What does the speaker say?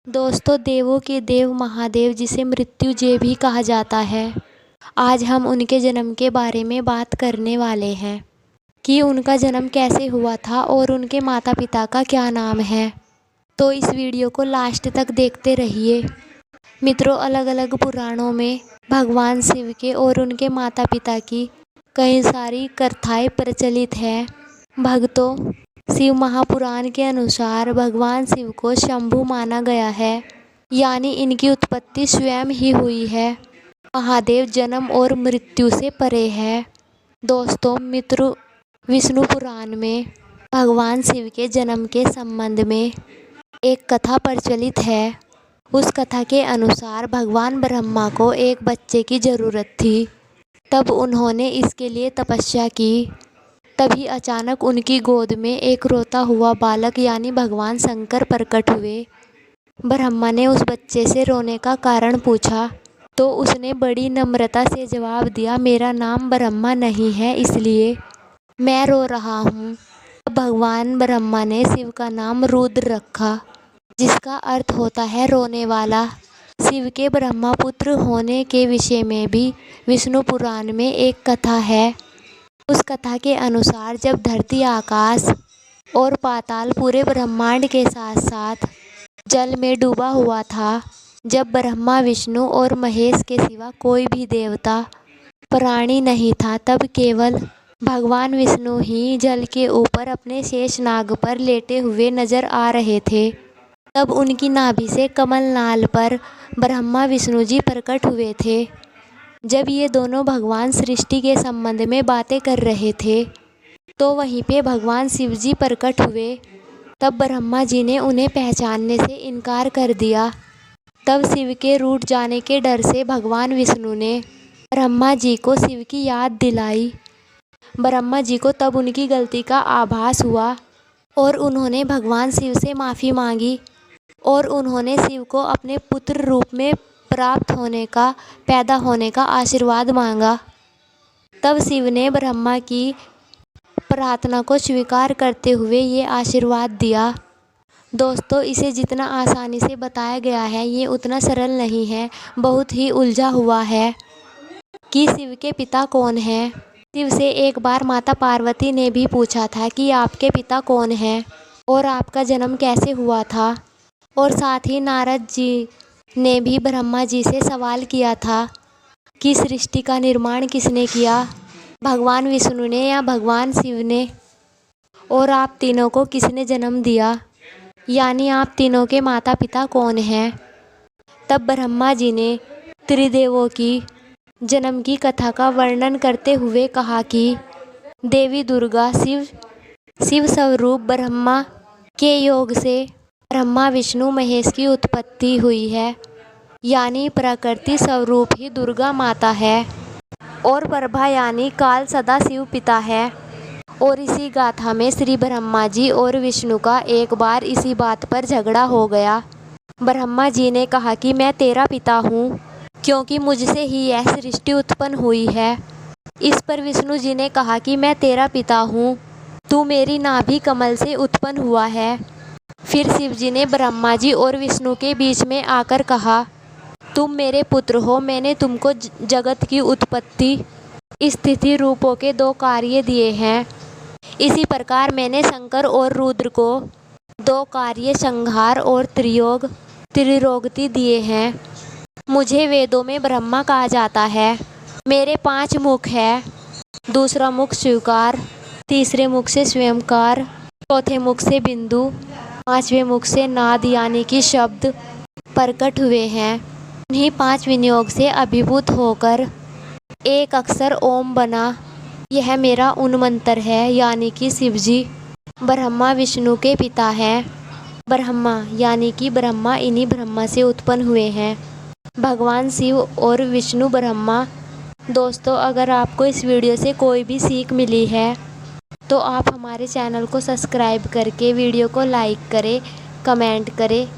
दोस्तों, देवों के देव महादेव, जिसे मृत्युंजय भी कहा जाता है, आज हम उनके जन्म के बारे में बात करने वाले हैं कि उनका जन्म कैसे हुआ था और उनके माता पिता का क्या नाम है। तो इस वीडियो को लास्ट तक देखते रहिए। मित्रों, अलग अलग पुराणों में भगवान शिव के और उनके माता पिता की कई सारी कथाएं प्रचलित हैं। भक्तों, शिव महापुराण के अनुसार भगवान शिव को शंभु माना गया है, यानी इनकी उत्पत्ति स्वयं ही हुई है। महादेव जन्म और मृत्यु से परे है। दोस्तों मित्रों, विष्णु पुराण में भगवान शिव के जन्म के संबंध में एक कथा प्रचलित है। उस कथा के अनुसार भगवान ब्रह्मा को एक बच्चे की ज़रूरत थी। तब उन्होंने इसके लिए तपस्या की। तभी अचानक उनकी गोद में एक रोता हुआ बालक यानी भगवान शंकर प्रकट हुए। ब्रह्मा ने उस बच्चे से रोने का कारण पूछा तो उसने बड़ी नम्रता से जवाब दिया, मेरा नाम ब्रह्मा नहीं है, इसलिए मैं रो रहा हूँ। भगवान ब्रह्मा ने शिव का नाम रुद्र रखा, जिसका अर्थ होता है रोने वाला। शिव के ब्रह्मा पुत्र होने के विषय में भी विष्णु पुराण में एक कथा है। उस कथा के अनुसार जब धरती, आकाश और पाताल पूरे ब्रह्मांड के साथ साथ जल में डूबा हुआ था, जब ब्रह्मा, विष्णु और महेश के सिवा कोई भी देवता प्राणी नहीं था, तब केवल भगवान विष्णु ही जल के ऊपर अपने शेषनाग पर लेटे हुए नजर आ रहे थे। तब उनकी नाभि से कमलनाल पर ब्रह्मा विष्णु जी प्रकट हुए थे। जब ये दोनों भगवान सृष्टि के संबंध में बातें कर रहे थे, तो वहीं पे भगवान शिव जी प्रकट हुए। तब ब्रह्मा जी ने उन्हें पहचानने से इनकार कर दिया। तब शिव के रूठ जाने के डर से भगवान विष्णु ने ब्रह्मा जी को शिव की याद दिलाई। ब्रह्मा जी को तब उनकी गलती का आभास हुआ और उन्होंने भगवान शिव से माफ़ी मांगी और उन्होंने शिव को अपने पुत्र रूप में प्राप्त होने का, पैदा होने का आशीर्वाद मांगा। तब शिव ने ब्रह्मा की प्रार्थना को स्वीकार करते हुए ये आशीर्वाद दिया। दोस्तों, इसे जितना आसानी से बताया गया है, ये उतना सरल नहीं है, बहुत ही उलझा हुआ है कि शिव के पिता कौन हैं। शिव से एक बार माता पार्वती ने भी पूछा था कि आपके पिता कौन हैं और आपका जन्म कैसे हुआ था। और साथ ही नारद जी ने भी ब्रह्मा जी से सवाल किया था कि सृष्टि का निर्माण किसने किया, भगवान विष्णु ने या भगवान शिव ने, और आप तीनों को किसने जन्म दिया, यानी आप तीनों के माता पिता कौन हैं। तब ब्रह्मा जी ने त्रिदेवों की जन्म की कथा का वर्णन करते हुए कहा कि देवी दुर्गा शिव स्वरूप ब्रह्मा के योग से ब्रह्मा, विष्णु, महेश की उत्पत्ति हुई है, यानी प्रकृति स्वरूप ही दुर्गा माता है और प्रभा यानी काल सदा शिव पिता है। और इसी गाथा में श्री ब्रह्मा जी और विष्णु का एक बार इसी बात पर झगड़ा हो गया। ब्रह्मा जी ने कहा कि मैं तेरा पिता हूँ, क्योंकि मुझसे ही यह सृष्टि उत्पन्न हुई है। इस पर विष्णु जी ने कहा कि मैं तेरा पिता हूँ, तू मेरी नाभि कमल से उत्पन्न हुआ है। फिर शिव जी ने ब्रह्मा जी और विष्णु के बीच में आकर कहा, तुम मेरे पुत्र हो, मैंने तुमको जगत की उत्पत्ति, स्थिति, रूपों के 2 कार्य दिए हैं। इसी प्रकार मैंने शंकर और रुद्र को 2 कार्य, संहार और त्रिलोकी दिए हैं। मुझे वेदों में ब्रह्मा कहा जाता है। मेरे 5 मुख है, दूसरा मुख स्वीकार, तीसरे मुख से स्वयंकार, चौथे मुख से बिंदु, 5वें मुख से नाद यानी कि शब्द प्रकट हुए हैं। उन्हीं 5 विनियोग से अभिभूत होकर एक अक्षर ओम बना। यह मेरा उन्मंत्र है, यानी कि शिव जी ब्रह्मा विष्णु के पिता हैं। ब्रह्मा यानी कि ब्रह्मा इन्हीं ब्रह्मा से उत्पन्न हुए हैं, भगवान शिव और विष्णु ब्रह्मा। दोस्तों, अगर आपको इस वीडियो से कोई भी सीख मिली है तो आप हमारे चैनल को सब्सक्राइब करके वीडियो को लाइक करें, कमेंट करें।